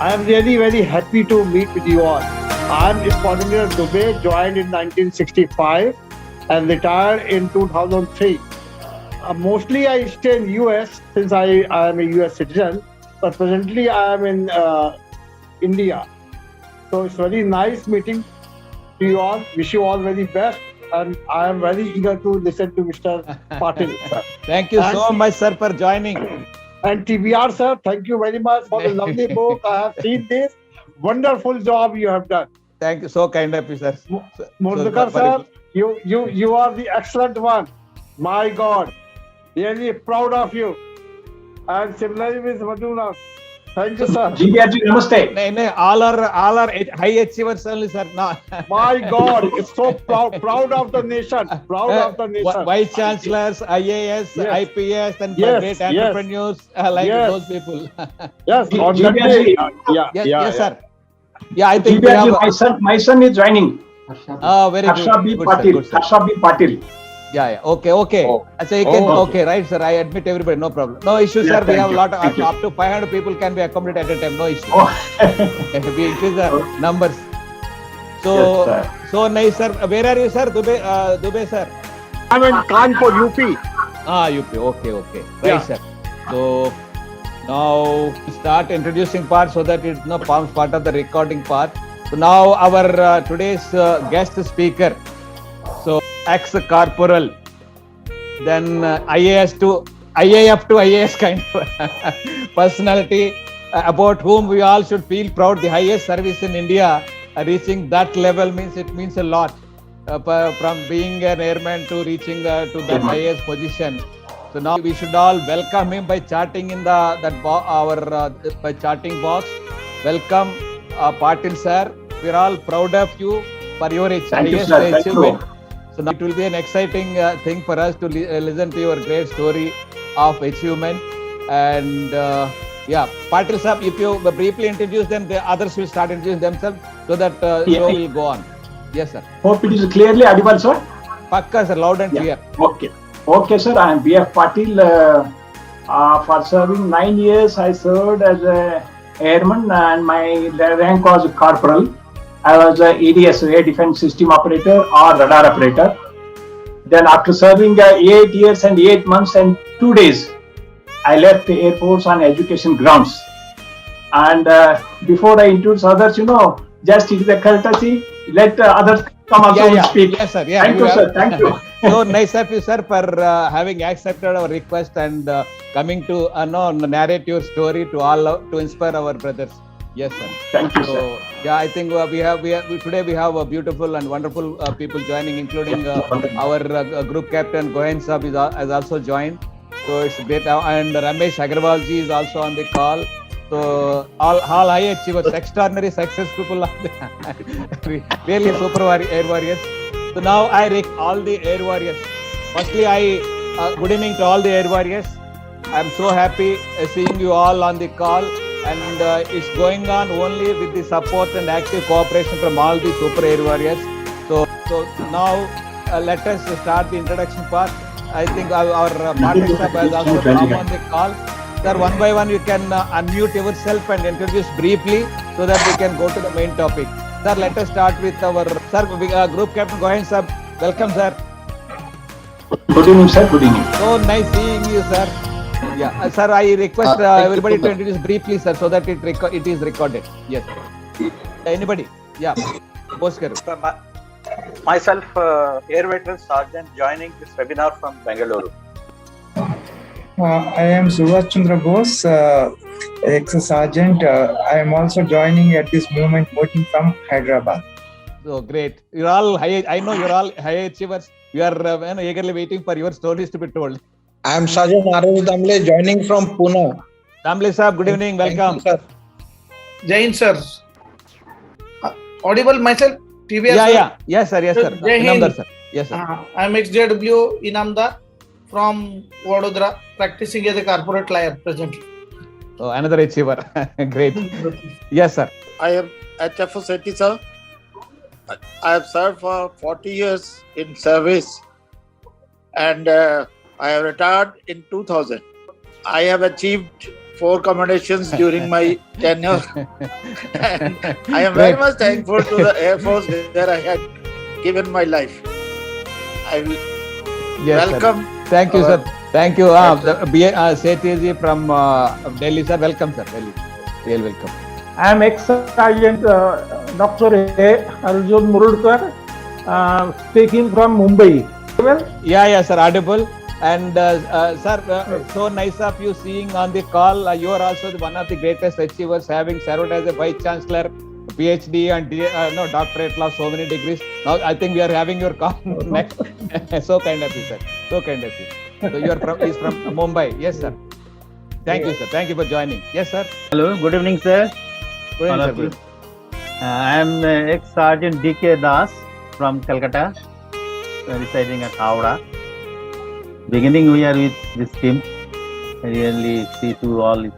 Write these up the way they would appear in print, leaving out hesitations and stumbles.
I am really very happy to meet with you all. I am Ismail Dubey, joined in 1965 and retired in 2003. Mostly I stay in US since I am a US citizen, but presently I am in India. So it's very nice meeting to you all. Wish you all very best. And I am very eager to listen to Mr. Patil, sir. Thank you so much, sir, for joining. And TBR, sir, thank you very much for the lovely book. I have seen this. Wonderful job you have done. Thank you. So kind of you, sir. Murdukar, sir, you are the excellent one. My God. Really proud of you. And similarly with Madhuna. Thank you, sir. GBR ji, namaste. No, all are high achievers only, sir. No. My God, it's so proud of the nation. Proud of the nation. Vice chancellors, IAS, Yes. IPS, and Yes, great yes. entrepreneurs like Yes. those people. Yes, on GBR that day. ji, Yes, sir. Yeah, I think we GBR ji, have. my son is joining. Very good. Harsha B. Good, sir, Patil. good, sir. Harsha B. Patil. Yeah. Okay. Oh. So you can, Oh. okay, right, sir. I admit everybody, no problem. No issue, Yeah, sir. We thank have a you, lot of thank you. up to 500 people can be accommodated at a time. No issue. Oh. We increase the numbers. So, Yes, sir. so nice, sir. Where are you, sir? Dubey, sir. I'm in Kanpur, UP. UP. Okay. Right, Yeah. sir. So now start introducing part so that it forms part of the recording part. So now our today's guest speaker. So ex-corporal, then IAF to IAS kind of personality about whom we all should feel proud. The highest service in India, reaching that level means a lot. From being an airman to reaching to that highest position. So now we should all welcome him by chatting in by chatting box. Welcome, Patil sir. We're all proud of you for your Thank you, highest sir. Thank achievement. you. So now it will be an exciting thing for us to listen to your great story of achievement. And Patil sir, if you briefly introduce them, the others will start introducing themselves so that show will go on. Yes, sir. Hope it is clearly audible, sir. Pakka, sir, loud and clear. Okay, sir. I am BF Patil. For serving 9 years, I served as a airman, and my rank was corporal. I was a ADS, Air Defense System Operator or Radar Operator. Then after serving 8 years and 8 months and 2 days, I left the Air Force on education grounds. And before I introduce others, just it is a courtesy. Let others come also speak. Yes, sir. Yeah, Thank you, sir. Thank you. So nice of you, sir, for having accepted our request and coming to narrate your story to inspire our brothers. Yes, sir. Thank you, So sir. yeah, I think today we have a beautiful and wonderful people joining, including our group captain Gohen Saab has also joined. So it's great, and Ramesh Agarwal ji is also on the call. So all high achievers, extraordinary success people are there. Really super air warriors. So now I all the air warriors. Firstly, good evening to all the air warriors. I'm so happy seeing you all on the call, and it's going on only with the support and active cooperation from all the super air warriors. So now let us start the introduction part. I think our Patil sir has also come on the call. Sir, one by one you can unmute yourself and introduce briefly so that we can go to the main topic. Sir, let us start with our group captain Gohen sir. Welcome, sir. Good evening, sir. Good evening. So nice seeing you, sir. Yeah, sir, I request everybody to introduce briefly, sir, so that it is recorded. Yes. Anybody? Yeah. Post karo. Myself, Air Veteran Sergeant, joining this webinar from Bengaluru. I am Subhash Chandra Bose, ex-sergeant. I am also joining at this moment, working from Hyderabad. So great. You're all high. I know you're all high achievers. You are eagerly waiting for your stories to be told. I am Sergeant Arvind Damle, joining from Pune. Damle sir, good evening. Welcome. Thank you, sir. Jain sir. Audible myself? TVS, Yeah. Yes, sir. Jai Hind. Inamdar, sir. Yes, sir. I am ex-JW Inamdar from Vadodara, practicing as a corporate lawyer presently. So another achiever. Great. Yes, sir. I am HFO Sethi, sir. I have served for 40 years in service, and I have retired in 2000. I have achieved 4 commendations during my tenure. And I am very much thankful to the Air Force where I had given my life. I will Yes, welcome. sir. Thank you, sir. Thank you. Sethi from Delhi, sir. Welcome, sir. Delhi. Real welcome. I am ex-sergeant Dr. Arjun Murudkar, speaking from Mumbai. Well, Yeah, sir. Audible. And sir, so nice of you seeing on the call. You are also one of the greatest achievers, having served as a vice chancellor, PhD, and doctorate of so many degrees. Now I think we are having your call next. So kind of you, sir. So kind of you. So you are from Mumbai. Yes, sir. Thank you, sir. Thank you for joining. Yes, sir. Hello, good evening, sir. Good evening, All sir. of you. I am ex-Sergeant D.K. Das from Calcutta, residing at Howrah. Beginning we are with this team. I really see to all this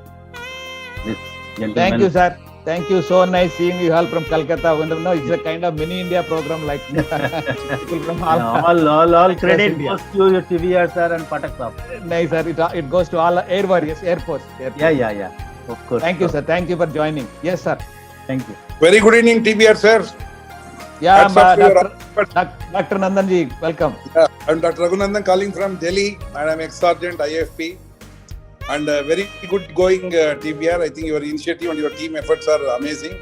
gentlemen. Thank you, sir. Thank you. So nice seeing you all from Calcutta. No, it's a kind of mini India program like people from all credit India. goes to your TVR sir and Patak sir. Nice, sir. It goes to all Air Warriors, Air Force. Yeah. Of course. Thank you, sir. Thank you for joining. Yes, sir. Thank you. Very good evening, TBR sir. Yeah, Hats off to your Dr. Nandanji, welcome. I'm Dr. Raghunandan calling from Delhi, and I'm ex-sergeant IFP. And very good going TBR. I think your initiative and your team efforts are amazing.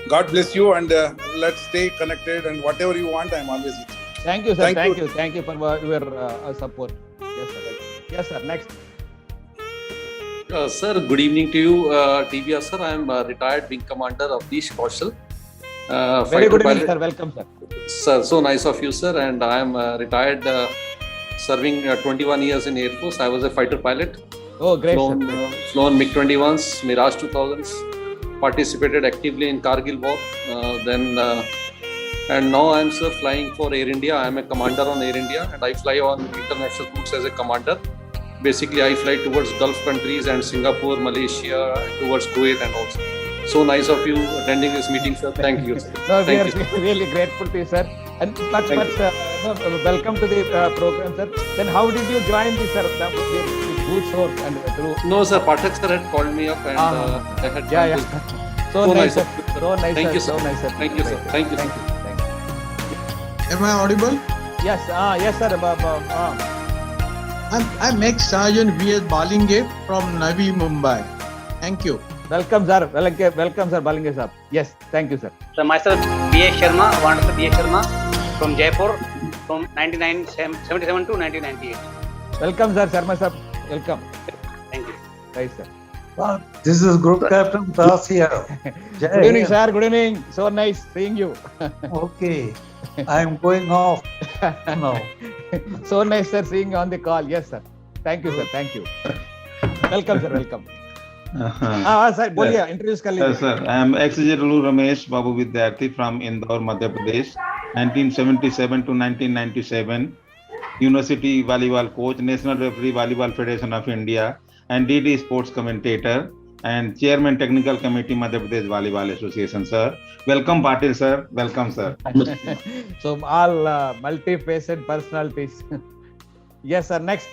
God bless you, and let's stay connected. And whatever you want, I'm always with you. Thank you, sir. Thank you. Thank you for your support. Yes, sir. Yes, sir. Next. Sir, good evening to you, TBR sir. I am retired Wing Commander of Avnish Kaushal. Very good evening, sir. Welcome, sir. Sir, so nice of you, sir. And I am retired, serving 21 years in Air Force. I was a fighter pilot. Oh, great, flown, sir. Flown MiG-21s, Mirage 2000s. Participated actively in Kargil War. And now I am, sir, flying for Air India. I am a commander on Air India, and I fly on international routes as a commander. Basically, I fly towards Gulf countries and Singapore, Malaysia, towards Kuwait and also. So nice of you attending this meeting, sir. Thank you, sir. No, we Thank are you. really grateful to you, sir. And welcome to the program, sir. Then how did you join this, sir? With good source and through. No, sir. Pathak sir had called me up and I had Yeah. So nice, sir. So nice, Thank sir. you, sir. So nice, sir. Thank you, sir. Thank you, sir. Thank you. Am I audible? Yes, yes, sir. I'm ex-Sergeant V.S. Balinge from Navi Mumbai. Thank you. Welcome, sir. Welcome, sir. Balinge sir. Yes, thank you, sir. So myself, B.A. Sharma, Wonderful B.A. Sharma from Jaipur from 1977 to 1998. Welcome, sir. Sharma sir. Welcome. Thank you. Right, sir. This is Group Captain Das here. Good evening, sir. Good evening. So nice seeing you. Okay, I'm going off now. So nice, sir, seeing you on the call. Yes, sir. Thank you, sir. Thank you. Welcome, sir. Welcome. Sir, बोलिए, introduce कर लीजिए. Sir, I am ex-General Ramesh Babu Vidyarthi from Indore, Madhya Pradesh, 1977 to 1997. University volleyball coach, National Referee Volleyball Federation of India, and DD Sports commentator, and Chairman Technical Committee Madhya Pradesh Volleyball Association, sir. Welcome, Patil, sir. Welcome, sir. So all multi-faced personalities. Yes, sir. Next.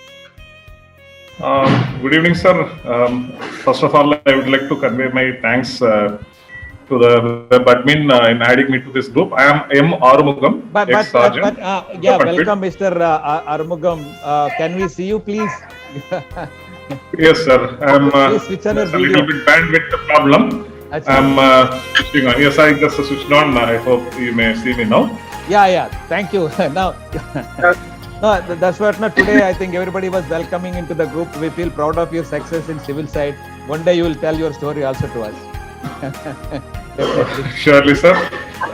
Good evening, sir. First of all, I would like to convey my thanks to the web admin in adding me to this group. I am M. Arumugam, ex-sergeant. Welcome, Mr. Arumugam. Can we see you, please? Yes, sir. I'm please switch on your a little bit bandwidth problem. I'm switching on. Yes, I just switched on. I hope you may see me now. Yeah. Thank you. Now. No, that's what. No, today I think everybody was welcoming into the group. We feel proud of your success in civil side. One day you will tell your story also to us. Surely, sir.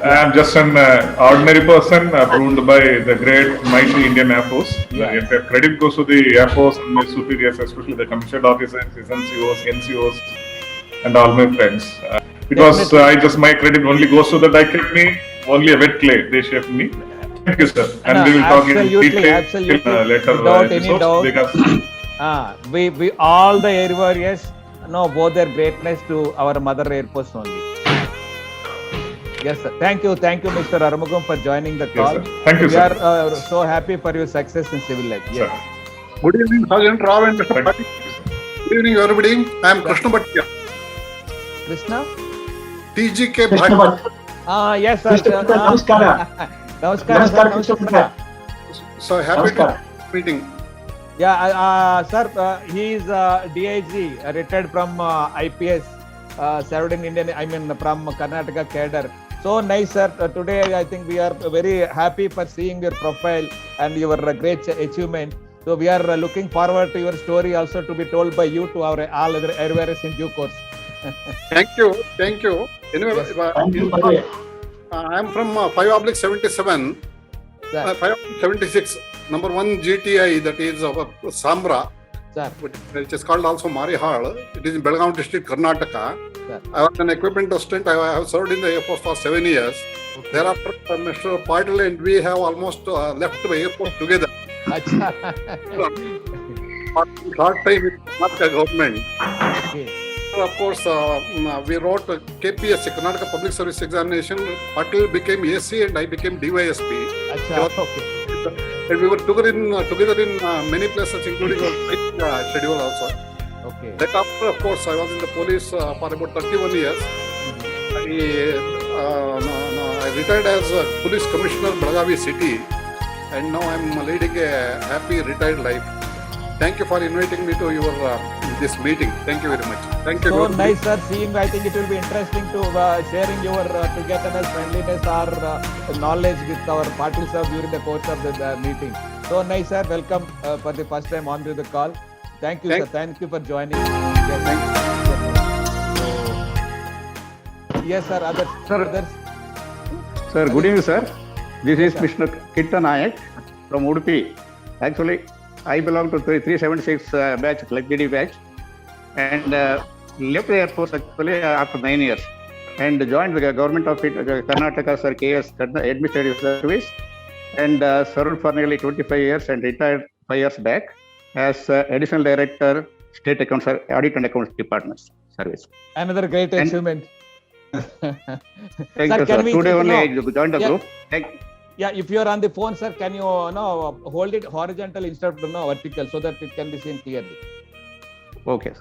I am just an ordinary person groomed by the great, mighty Indian Air Force. Yeah. Credit goes to the Air Force and my superiors, especially the commissioned officers, NCOs, NCOs, and all my friends. Because my credit only goes to that I kept me only a wet clay. They shaped me. Thank you, sir. And we will talk in detail later. Without any doubt. Because we all the Air Warriors know both their greatness to our Mother Air Force only. Yes, sir. Thank you, Mr. Arumugam, for joining the call. Yes, sir. Thank you, sir. We are so happy for your success in civil life. Yes. Sir. Good evening, Sergeant Rao and Mr. Patil. Good evening, everybody. I am Krishna Bhatia. Krishna? TGK Krishna Bhatt. Bhatt. Yes, sir. Krishna Bhatt, namaskara. Namaskar, sir. Namaskar, Krishna Bhatt. So happy to meeting. Yeah, sir, he is DIG, retired from IPS, served in Indian, from Karnataka cadre. So nice, sir. Today, I think we are very happy for seeing your profile and your great achievement. So we are looking forward to your story also to be told by you to our all other airways in due course. Thank you. Anyway, Thank you, Bhatia. I am from 5/77, 5/76, number 1 GTI, that is of Sambra, Sir. which is called also Marihal. It is in Belgaum district, Karnataka. Sir. I was an equipment assistant. I have served in the Air Force for 7 years. Okay. Thereafter, Mr. Patil and we have almost left the Air Force together. Short time with Karnataka government. Okay. Of course, we wrote KPSC, Karnataka Public Service Examination. Patil became AC and I became DYSP. Okay. And we were together in many places, including our schedule also. Okay. That after, of course, I was in the police for about 31 years. I retired as a police commissioner, Belagavi City, and now I'm leading a happy retired life. Thank you for inviting me to your this meeting. Thank you very much. Thank you. So nice, sir. Seeing, I think it will be interesting to sharing your togetherness, friendliness, or knowledge with our Patil sir during the course of the meeting. So nice, sir. Welcome for the first time onto the call. Thank you, sir. Thank you for joining. Yes, thank you. Yes, sir. Others. Sir, good evening, sir. This is Mr. Kirtan Nayak from Udupi. Actually, I belong to 376 batch, LGD batch, and left the Air Force actually after 9 years, and joined the government of Karnataka, sir, KS, Administrative Service, and served for nearly 25 years and retired 5 years back as Additional Director, State Accounts, Audit and Accounts Department Service. Another great achievement. Thank you, sir. Today only I joined the group. Yeah, if you are on the phone, sir, can you hold it horizontal instead of vertical so that it can be seen clearly? Okay.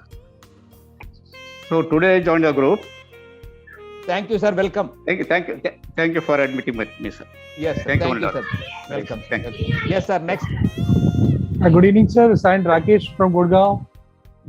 So today I joined the group. Thank you, sir. Welcome. Thank you for admitting me, sir. Yes, sir. Thank you, sir. Welcome. Thank you. Yes, sir. Next. Good evening, sir. Signed Rakesh from Gurgaon.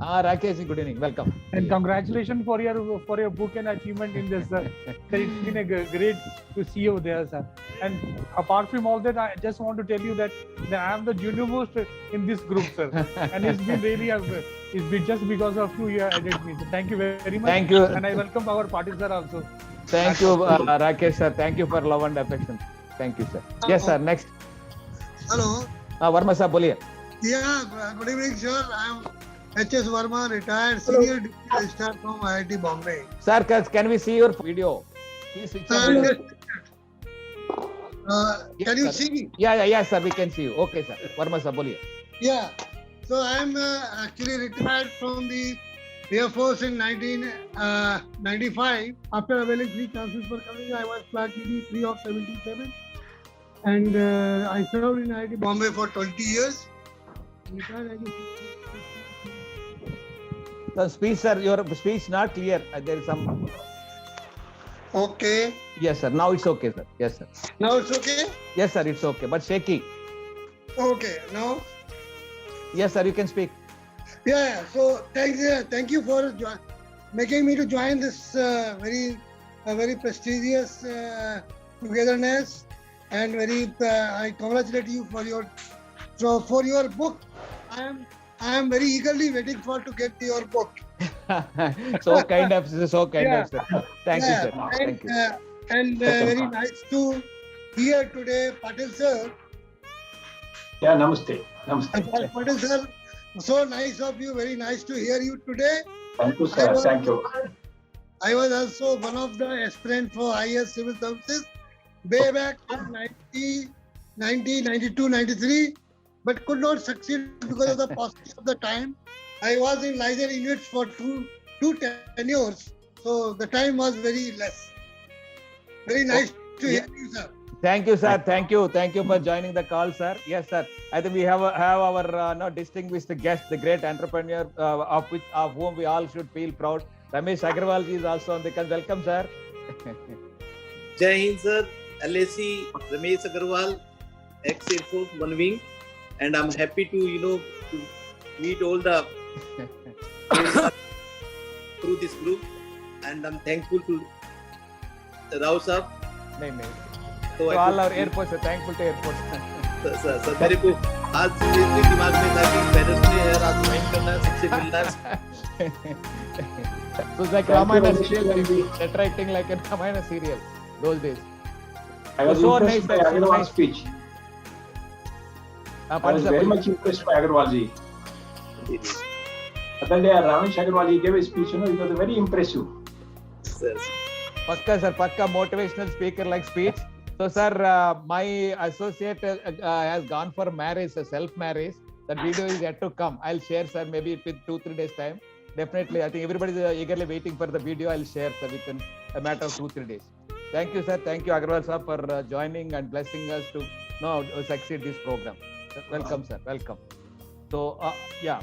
Rakesh, good evening. Welcome. And congratulations for your book and achievement in this, sir. It's been a great to see you there, sir. And apart from all that, I just want to tell you that I am the junior most in this group, sir. And it's been really it's been just because of you added me. So thank you very much. Thank you. And I welcome our party, sir, also. Thank you, Rakesh, sir. Thank you for love and affection. Thank you, sir. Yes, sir. Next. Hello. Varma sir, boliye. Yeah, good evening, sir. I am HS Verma, retired senior deputy registrar from IIT Bombay. Sir, can we see your video? Please switch on video. Can you see me? Yeah, sir. We can see you. Okay, sir. Verma sir, boliye. Yeah. So I am actually retired from the Air Force in 1995. After availing 3 chances for coming, I was Flag PD 3 of 77. And I served in IIT Bombay for 20 years. The speech, sir, your speech not clear. There is some. Okay. Yes, sir. Now it's okay, sir. Yes, sir. Now it's okay? Yes, sir. It's okay, but shaky. Okay. Now? Yes, sir. You can speak. Yeah. So thank you for making me to join this very prestigious togetherness, and I congratulate you for your book. I am very eagerly waiting to get your book. so kind of, sir. Thank you, sir. Thank you. And very nice to hear today, Patil sir. Yeah, namaste. Patil sir, so nice of you. Very nice to hear you today. Thank you, sir. Thank you. I was also one of the aspirants for IS Civil Services way back in 1992, 93. But could not succeed because of the paucity of the time. I was in lighter units for two tenures, so the time was very less. Very nice to hear you, sir. Thank you, sir. Thank you for joining the call, sir. Yes, sir. I think we have our distinguished guest, the great entrepreneur of whom we all should feel proud. Ramesh Agarwal ji is also on the call. Welcome, sir. Jai Hind, sir. LAC Ramesh Agarwal, ex-Air Force, one wing, and I'm happy to to meet all the through this group, and I'm thankful to Rao sir. तो all our airports are thankful to airports. Sir मेरे को आज ये दिमाग में था कि Paris में है, रात ज्वाइन करना है, सबसे मिलना है. So it's like Ramayana serial, attracting like a Ramayana serial those days. I was so impressed by Agarwal's speech. I was very much impressed by Agarwal ji. Other day, Ramesh Agarwal, he gave a speech, it was very impressive. Pakka, sir, pakka motivational speaker like speech. So, sir, my associate has gone for marriage, self-marriage. That video is yet to come. I'll share, sir, maybe with 2-3 days time. Definitely, I think everybody is eagerly waiting for the video. I'll share, sir, within a matter of 2-3 days. Thank you, sir. Thank you, Agarwal, sir, for joining and blessing us to succeed this program. Welcome, sir. Welcome. So, yeah.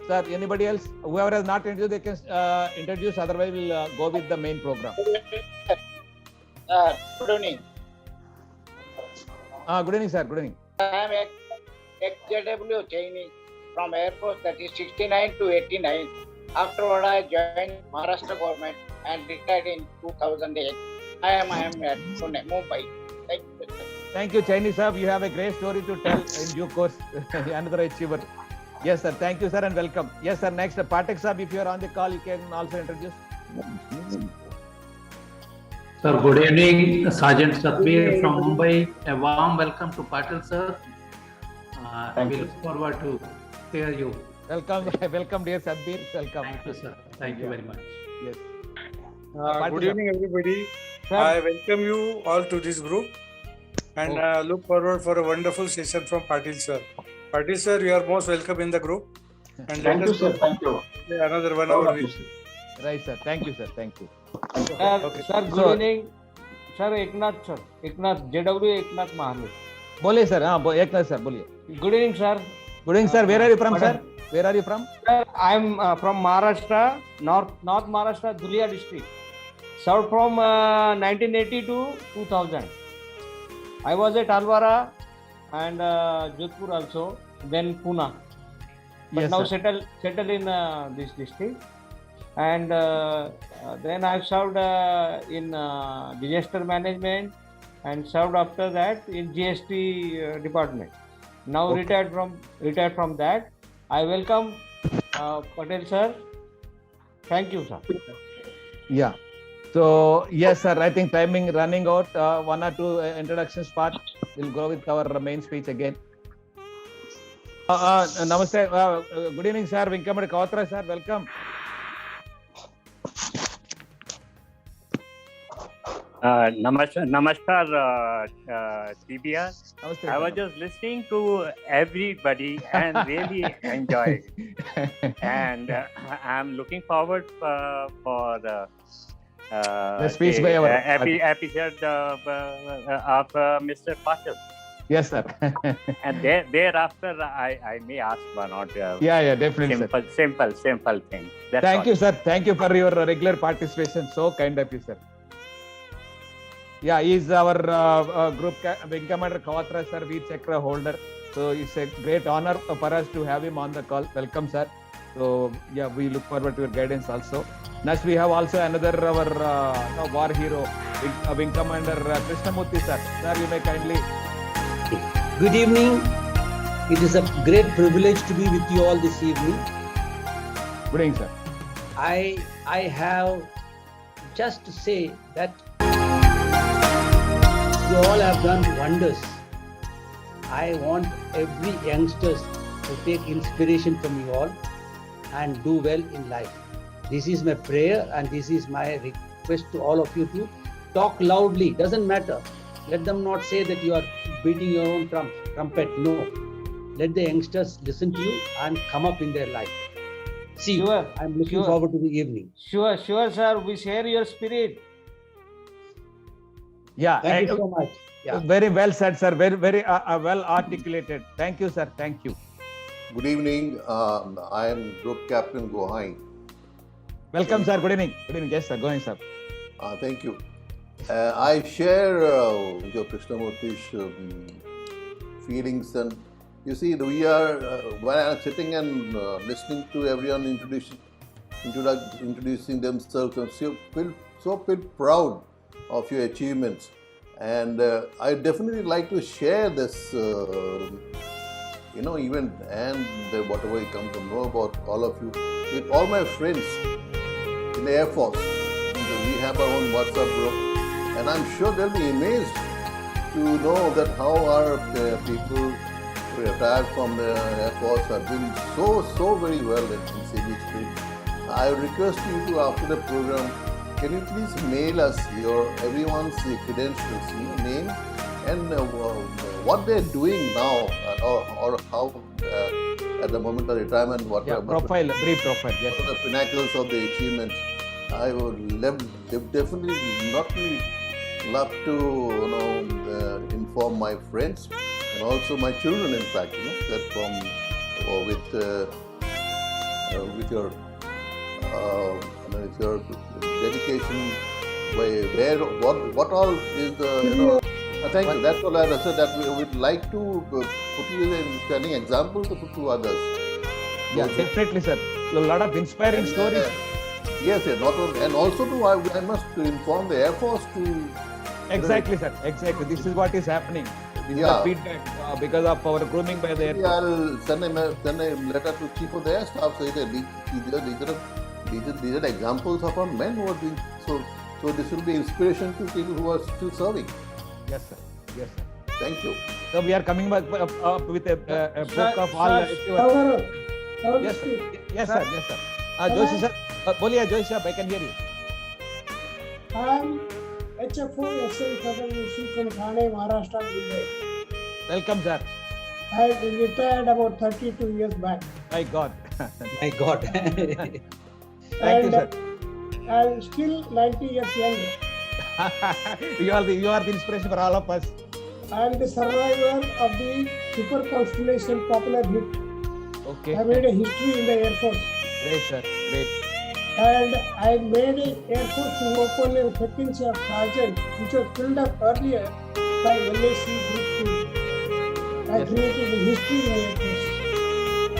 Sir, anybody else? Whoever has not introduced, they can introduce. Otherwise, we'll go with the main program. Good evening. Good evening, sir. Good evening. I am ex-JW Chinese from Air Force, that is 69 to 89. Afterward, I joined Maharashtra government and retired in 2008. I am at Pune, Mumbai. Thank you. Thank you, Chinese sir. You have a great story to tell in due course. Another achiever. Yes, sir. Thank you, sir, and welcome. Yes, sir. Next, Pathak sir, if you are on the call, you can also introduce. Sir, good evening. Sergeant Satbir from Mumbai. A warm welcome to Patil sir. We look forward to hear you. Welcome, welcome, dear Satbir. Welcome. Thank you, sir. Thank you very much. Yes. Good evening, everybody. I welcome you all to this group and look forward for a wonderful session from Patil sir. Patil sir, you are most welcome in the group. And Thank you, sir. Thank you. Another 1 hour. Right, sir. Thank you, sir. Thank you. Sir, good evening. Sir, Eknath sir. Eknath, JW Eknath Mahamir. बोलिए sir. हाँ, Eknath sir. बोलिए. Good evening, sir. Good evening, sir. Where are you from, sir? Where are you from? Sir, I am from Maharashtra, North Maharashtra, Dhulia district. Served from 1980 to 2000. I was at Alwara and Jodhpur also, then Pune. But Yes, now sir. settle in this district. And then I served in disaster management and served after that in GST department. Now Okay. retired from that. I welcome Patel sir. Thank you, sir. Yeah. So yes, sir. I think timing running out. 1 or 2 introductions part. We'll go with our main speech again. Namaste. Good evening, sir. Vinkamed Kawatra, sir. Welcome. Namaskar, TBR. Namaste, I was just listening to everybody and really enjoyed. And I'm looking forward for the speech by our episode of Mr. Patil. Yes, sir. And thereafter, I may ask one or two. Yeah, definitely, sir. Simple thing. That's Thank all. you, sir. Thank you for your regular participation. So kind of you, sir. Yeah, he is our group Wing Commander Kawatra, sir, Veer Chakra holder. So it's a great honor for us to have him on the call. Welcome, sir. So yeah, we look forward to your guidance also. Next, we have also another our war hero, Wing Commander Krishnamurthy, sir. Sir, you may kindly. Good evening. It is a great privilege to be with you all this evening. Good evening, sir. I have just to say that you all have done wonders. I want every youngsters to take inspiration from you all and do well in life. This is my prayer and this is my request to all of you to talk loudly. Doesn't matter. Let them not say that you are beating your own trumpet. No. Let the youngsters listen to you and come up in their life. See, Sure, I'm looking sure. forward to the evening. Sure, sir. We share your spirit. Yeah. Thank you so much. Yeah. Very well said, sir. Very well articulated. Thank you, sir. Thank you. Good evening. I am Group Captain Gohai. Welcome, sir. Good evening. Good evening. Yes, sir. Go ahead, sir. Thank you. I share your Krishnamurti's feelings, and you see, we are when I'm sitting and listening to everyone introducing themselves, and feel proud of your achievements, and I definitely like to share this event and whatever I come to know about all of you with all my friends in the Air Force. We have our own WhatsApp group, and I'm sure they'll be amazed to know that how our people who retired from the Air Force are doing so very well in Civil Street. I request you to, after the program, can you please mail us everyone's credentials, name, and what they're doing now, or how at the moment of retirement, whatever. Profile, brief profile. Yes. The pinnacles of the achievements. I would definitely not only love to inform my friends and also my children, in fact, that with your dedication, what all is the thank you. That's all I said. That we would like to put you as a standing example to put to others. Yeah, definitely, sir. A lot of inspiring stories. Yes, not only, and also I must inform the Air Force to. Exactly, sir. Exactly. This is what is happening. This is the feedback because of our grooming by the Air Force. I'll send a letter to Chief of the Air Staff saying that these are examples of our men who are doing so. So this will be inspiration to people who are still serving. Yes, sir. Yes, sir. Thank you. So we are coming back up with a book of all. Yes, sir. Yes, sir. Yes, sir. Joshi sir, बोलिए Joshi sir, I can hear you. I am HFO SL Federation from Thane, Maharashtra. Welcome, sir. I retired about 32 years back. My God. My God. Thank you, sir. I am still 90 years young. You are the inspiration for all of us. I am the survivor of the Super Constellation popular hit. Okay. I made a history in the Air Force. Great, sir. Great. And I made an Air Force to open a vacancy of sergeant, which was filled up earlier by LAC Group 2. I created a history in Air Force.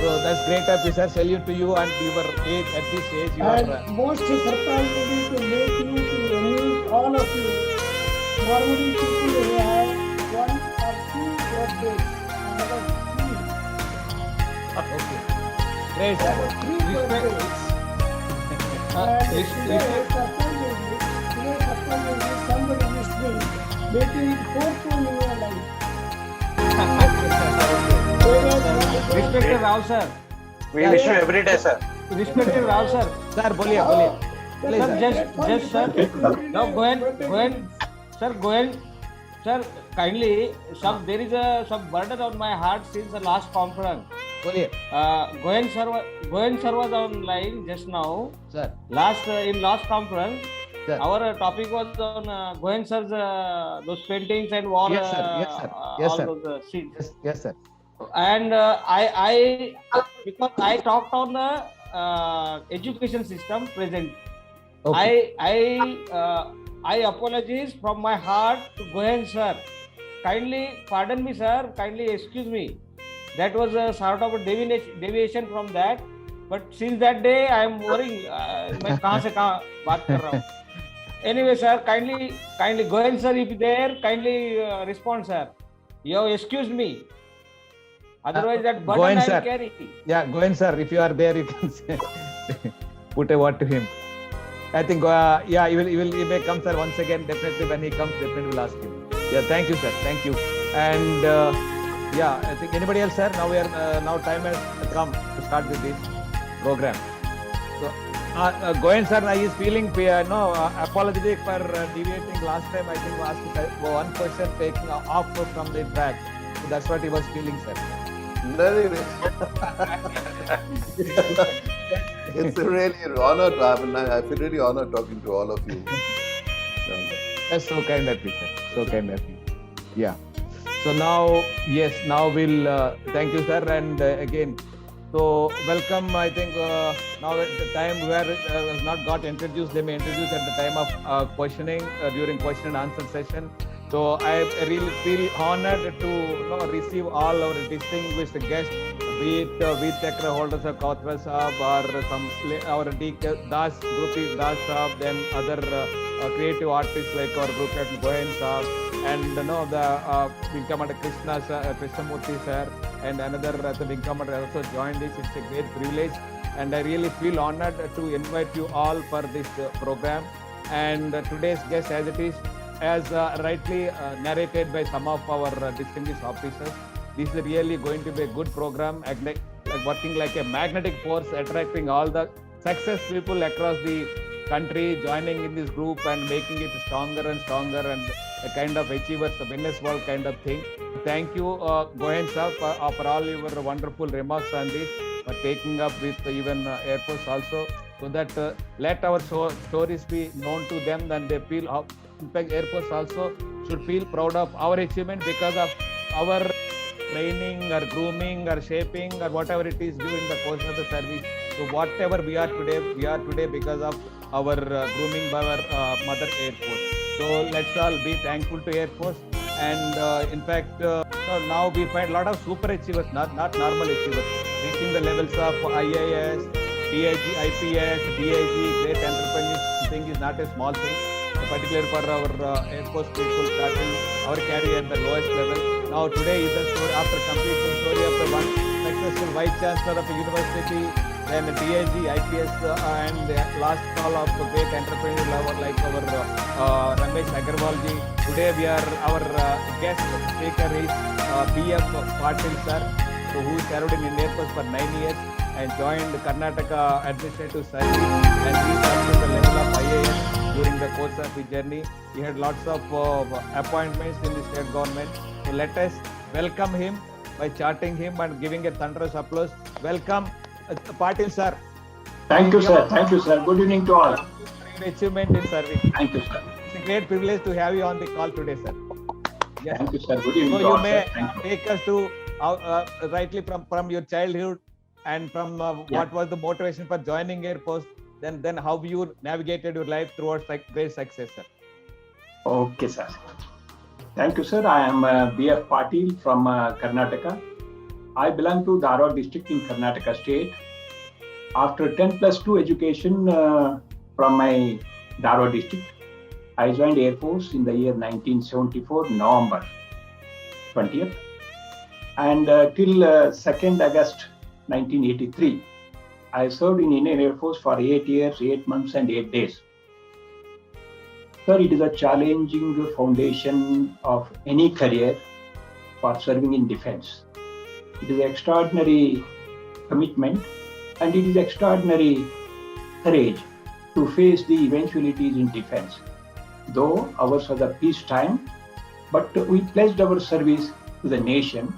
So that's great of you, sir. Salute to you and your age. At this age, you and are. Most surprisingly to make you to amuse all of you. Normally people who have 1 or 2 birthdays. I have 3. Okay. Great, sir. 3 birthdays. Today surprisingly, somebody wished me, making it 4th one in your life. Respected Rao sir. We wish you every day, sir. Respected Rao sir. Sir, बोलिए. Sir, just sir. Now go ahead. Sir, kindly, there is some burden on my heart since the last conference. बोलिए. Goen sir was online just now. Sir. In last conference, sir. Our topic was on Goen sir's those paintings and war. Yes, sir. Yes, sir. Yes, all sir. those scenes. Yes, sir. And I because I talked on the education system present. Okay. I apologize from my heart to Goen sir. Kindly pardon me, sir. Kindly excuse me. That was a sort of a deviation from that. But since that day, I am worrying. मैं कहाँ से कहाँ बात कर रहा हूँ. Anyway, sir, kindly Goen sir, if there, kindly respond, sir. You excuse me. Otherwise, that burden Goen, I sir. will carry. Yeah, Goen sir, if you are there, you can say, put a word to him. I think, he may come, sir, once again. Definitely, when he comes, definitely we'll ask him. Yeah, thank you, sir. Thank you. And I think anybody else, sir? Now now time has come to start with this program. So, Goen sir, he is feeling apologetic for deviating last time. I think was asked one question taking off from the track. So that's what he was feeling, sir. It's really an honor. I feel really honored talking to all of you. That's so kind of you, sir. So kind of you. Yeah. So now, yes, now we'll thank you, sir, and again. So welcome. I think now at the time where has not got introduced, they may introduce at the time of questioning during question and answer session. So I really feel honored to receive all our distinguished guests, be it Veer Chakra holders of Kauthra Saab or some our Das, Group Das Saab, then other creative artists like our Group Captain Gohen Saab, and the Wing Commander Krishnamurthy sir, and another the Wing Commander also joined this. It's a great privilege, and I really feel honored to invite you all for this program. And today's guest, as it is, as rightly narrated by some of our distinguished officers, this is really going to be a good program, like working like a magnetic force, attracting all the success people across the country, joining in this group and making it stronger and stronger, and a kind of achievers, a Guinness World kind of thing. Thank you, Gohen sir, for all your wonderful remarks on this, for taking up with even Air Force also, so that let our stories be known to them, and they feel how. In fact, Air Force also should feel proud of our achievement because of our training or grooming or shaping or whatever it is during the course of the service. So whatever we are today because of our grooming by our mother Air Force. So let's all be thankful to Air Force. And in fact, now we find a lot of super achievers, not normal achievers, reaching the levels of IAS, DIG, IPS, DIG, great entrepreneurs. Thing is not a small thing. Particularly for our Air Force people starting our career at the lowest level. Now today is the story, after completing the story of the one successful Vice Chancellor of a university, then DIG, IPS, and last call of the great entrepreneur level like our Ramesh Agarwal ji. Today our guest speaker is BF Patil sir, who served in Air Force for 9 years and joined Karnataka Administrative Service, and he served at the level of IAS. During the course of his journey, he had lots of appointments in the state government. So let us welcome him by charting him and giving a thunderous applause. Welcome, Patil sir. Thank you, sir. Thank you, sir. Good evening to all. Achievement in service. Thank you, sir. It's a great privilege to have you on the call today, sir. Yes. Thank you, sir. Good evening so to all, you may sir. take us to rightly from your childhood and from what was the motivation for joining Air Force. Then how you navigated your life towards great success, sir. Okay, sir. Thank you, sir. I am BF Patil from Karnataka. I belong to Dharwad district in Karnataka state. After 10+2 education from my Dharwad district, I joined Air Force in the year 1974, November 20th. And till 2nd August 1983, I served in Indian Air Force for 8 years, 8 months and 8 days. Sir, it is a challenging foundation of any career for serving in defense. It is extraordinary commitment and it is extraordinary courage to face the eventualities in defense. Though ours was a peacetime, but we pledged our service to the nation,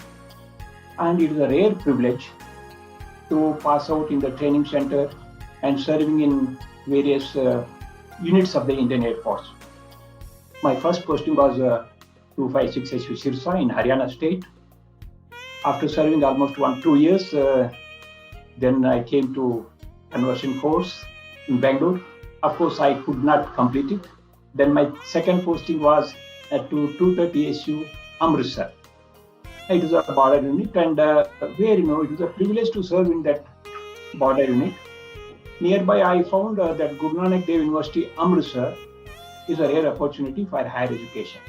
and it is a rare privilege to pass out in the training center and serving in various units of the Indian Air Force. My first posting was 256 SU Sirsa in Haryana state. After serving almost 2 years, then I came to conversion course in Bangalore. Of course, I could not complete it. Then my second posting was at 230 SU Amritsar. It is a border unit, and where it was a privilege to serve in that border unit. Nearby, I found that Guru Nanak Dev University, Amritsar, is a rare opportunity for higher education.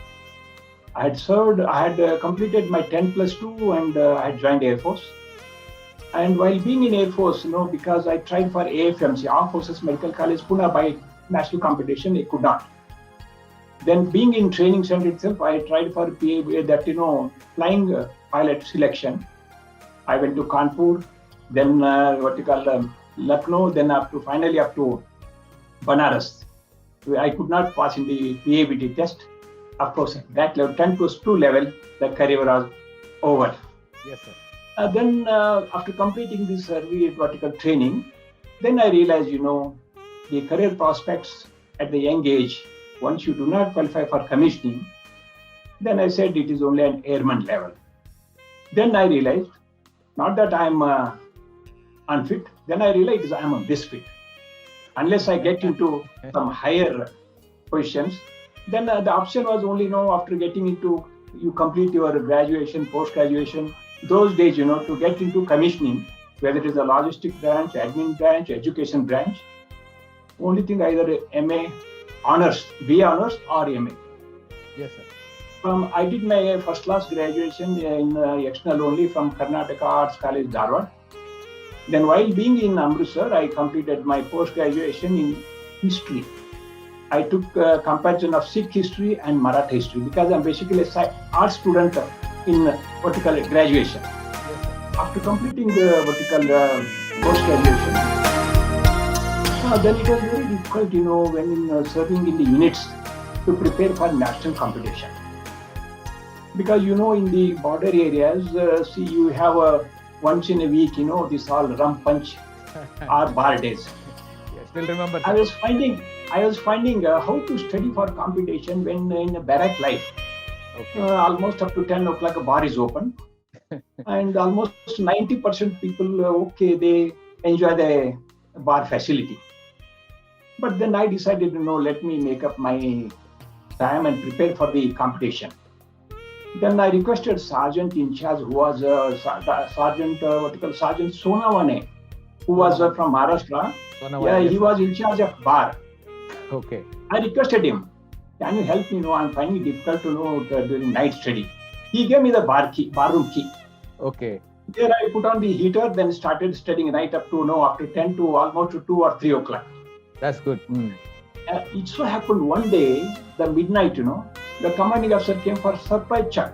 I had completed my 10+2 and I had joined Air Force. And while being in Air Force, because I tried for AFMC, Armed Forces Medical College, Pune, by national competition, I could not. Then being in training center itself, I tried for PA, that, flying pilot selection. I went to Kanpur, then Lucknow, then finally up to Banaras. I could not pass in the PABT test. Of course, that level, 10+2 level, the career was over. Yes, sir. Then after completing this vertical training, then I realized, the career prospects at the young age, once you do not qualify for commissioning, Then I said it is only an airman level. Then I realized, not that I'm unfit, then I realized I'm a misfit. Unless I get into some higher positions, then the option was only after getting into, you complete your graduation, post-graduation, those days, to get into commissioning, whether it is a logistic branch, admin branch, education branch, only thing either MA honors, BA honors or MA. Yes, sir. I did my first class graduation in external only from Karnataka Arts College, Dharwad. Then while being in Amritsar, I completed my post-graduation in history. I took a comparison of Sikh history and Maratha history because I'm basically an art student in vertical graduation. After completing the vertical post-graduation, then it was very difficult, when serving in the units to prepare for national competition. Because, in the border areas, you have once in a week, this all rum punch or bar days. Yes, still remember. I was finding how to study for competition when in a barrack life. Okay. Almost up to 10 o'clock a bar is open. And almost 90% people, they enjoy the bar facility. But then I decided, let me make up my time and prepare for the competition. Then I requested Sergeant in charge, who was Sergeant Sonawane, who was from Maharashtra. Sonawane, he was in charge of bar. Okay. I requested him, can you help me? I'm finding it difficult to during night study. He gave me the barroom key. Okay. There I put on the heater, then started studying right up to after 10 to almost 2 or 3 o'clock. That's good. It so happened one day, the midnight, the commanding officer came for a surprise check.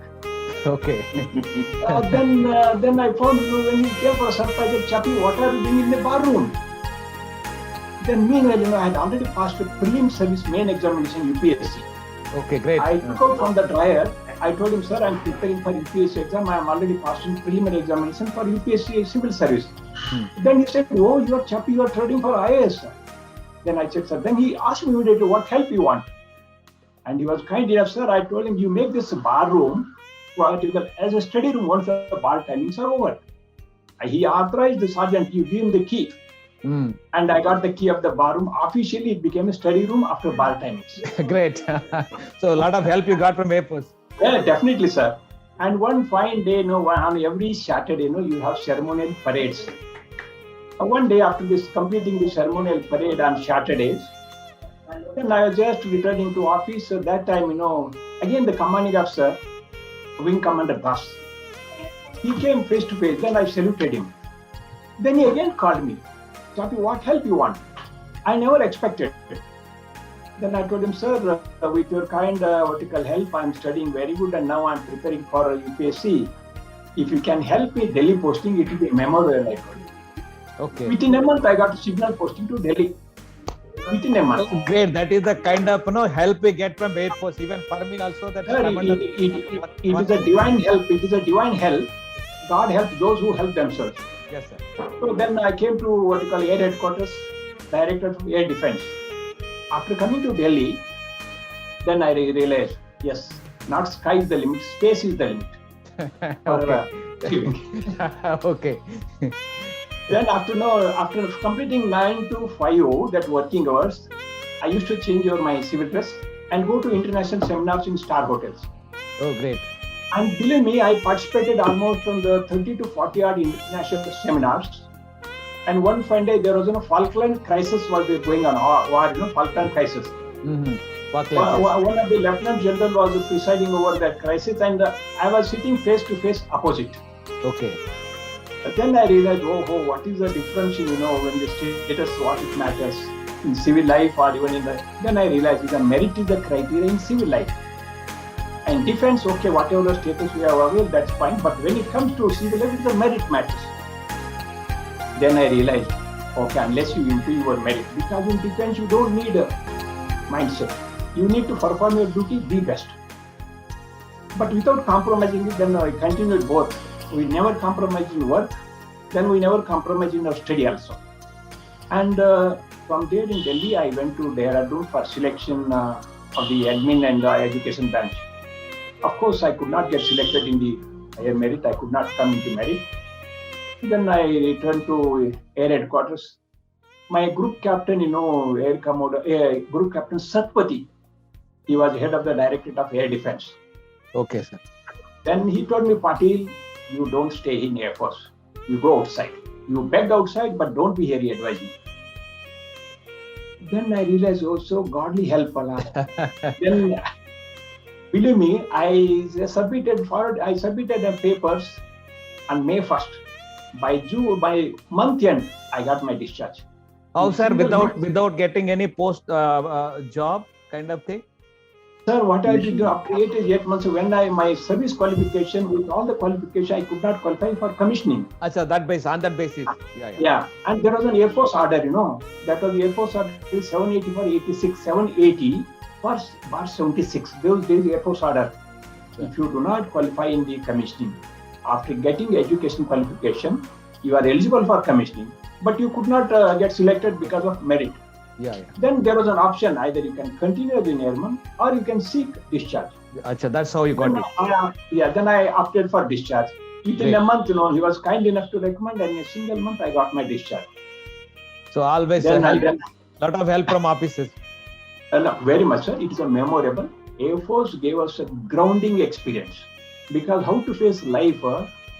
Okay. Then I found, when he came for a surprise check, Chappy, what are you doing in the bar room? Then meanwhile, I had already passed a prelim service main examination UPSC. Okay, great. I took out from the dryer. I told him, sir, I'm preparing for UPSC exam. I am already passed in preliminary examination for UPSC civil service. Then he said, oh, you are Chappy, you are studying for IAS, sir. Then I said, sir. Then he asked me immediately, what help you want? And he was kind enough, sir. I told him, you make this bar room as a study room once the bar timings are over. He authorized the sergeant, you give him the key. And I got the key of the bar room. Officially, it became a study room after bar timings. Great. So a lot of help you got from Air Force. Yeah, definitely, sir. And one fine day, on every Saturday, you have ceremonial parades. One day after this, completing the ceremonial parade on Saturdays, then I was just returning to office. So that time, again the commanding officer, Wing Commander Das, he came face to face. Then I saluted him. Then he again called me. Chappy, what help you want? I never expected it. Then I told him, sir, with your kind vertical help, I'm studying very good and now I'm preparing for UPSC. If you can help me Delhi posting, it will be memorable, I told him. Okay. Within a month, I got a signal posting to Delhi. Within a month. Oh, great. That is the kind of help we get from Air Force. Even for me also. That it is a divine help. It is a divine help. God helps those who help themselves. Yes, sir. So then I came to vertical air headquarters, Director of Air Defence. After coming to Delhi, then I realized, yes, not sky is the limit, space is the limit. Okay. Then after completing 9 to 5, that working hours, I used to change my civil dress and go to international seminars in star hotels. Oh, great. And believe me, I participated almost from the 30 to 40 odd international seminars. And one fine day, there was a Falkland crisis was going on, war, Falkland crisis. One of the Lieutenant General was presiding over that crisis, and I was sitting face to face opposite. Okay. But then I realized, what is the difference in, when the status, what it matters in civil life or even in the... Then I realized the merit is the criteria in civil life. And defense, okay, whatever the status we have availed, that's fine. But when it comes to civil life, the merit matters. Then I realized, okay, unless you improve your merit, because in defense you don't need a mindset. You need to perform your duty the best. But without compromising it, then I continued both. We never compromise in work, then we never compromise in our study also. And from there in Delhi, I went to Dehradun for selection of the admin and education branch. Of course, I could not get selected in the higher merit. I could not come into merit. Then I returned to Air Headquarters. My group captain, Air Commodore, Group Captain Satpathy, he was head of the Directorate of Air Defense. Okay, sir. Then he told me, Patil, you don't stay in Air Force. You go outside. You beg outside, but don't be here, he advised me. Then I realized also godly help. Then, believe me, I submitted the papers on May 1st. By month end, I got my discharge. How, sir, without getting any post job kind of thing? Sir, what I did after 8 to 8 months, when my service qualification, with all the qualification, I could not qualify for commissioning. Achha, on that basis. Yeah. And there was an Air Force order, that was the Air Force order 780 for 86, 780 for bar 76. Those days Air Force order. If you do not qualify in the commissioning, after getting education qualification, you are eligible for commissioning, but you could not get selected because of merit. Then there was an option, either you can continue as an airman or you can seek discharge. Achha, that's how you got it. Then I opted for discharge. Within a month, he was kind enough to recommend, and in a single month I got my discharge. So always a lot of help from officers. Very much, sir. It is a memorable. Air Force gave us a grounding experience, because how to face life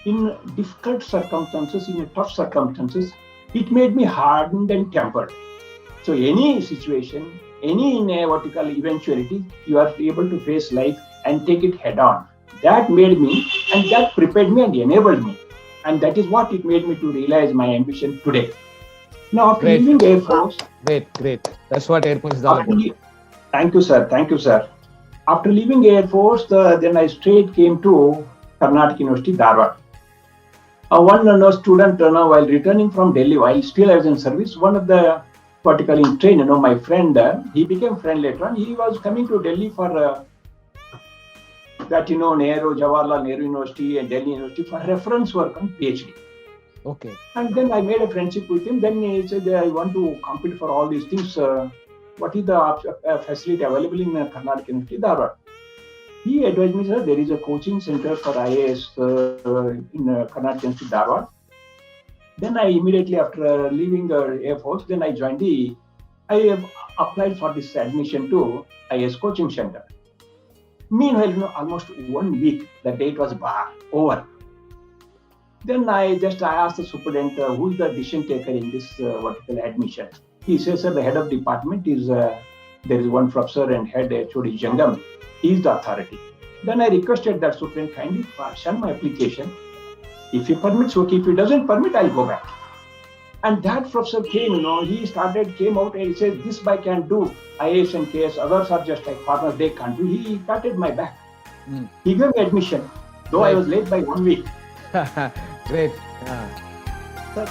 in difficult circumstances, in tough circumstances, it made me hardened and tempered. So any situation, any eventuality, you are able to face life and take it head on. That made me, and that prepared me and enabled me. And that is what it made me to realize my ambition today. Now, after leaving Air Force... Great. That's what Air Force is all about. Thank you, sir. After leaving Air Force, then I straight came to Karnataka University, Dharwad. One student, while returning from Delhi, while still I was in service, one of the vertical in train, my friend, he became friend later on. He was coming to Delhi for Jawaharlal Nehru University and Delhi University for reference work on PhD. Okay. And then I made a friendship with him. Then he said, I want to compete for all these things. What is the facility available in Karnataka University, Dharwad? He advised me, sir, there is a coaching center for IAS in Karnataka University, Dharwad. Then I immediately, after leaving Air Force, then I I applied for this admission to IAS coaching center. Meanwhile, almost 1 week, the date was over. Then I asked the superintendent, who is the decision taker in this vertical admission? He says, sir, the head of department is, there is one professor and head HOD Jangam. He is the authority. Then I requested that superintendent kindly send my application. If he permits, okay. If he doesn't permit, I'll go back. And that professor came, came out and he said, this guy can do IAS and KS. Others are just like farmers, they can't do. He patted my back. He gave me admission, though I was late by 1 week. Great. Sir,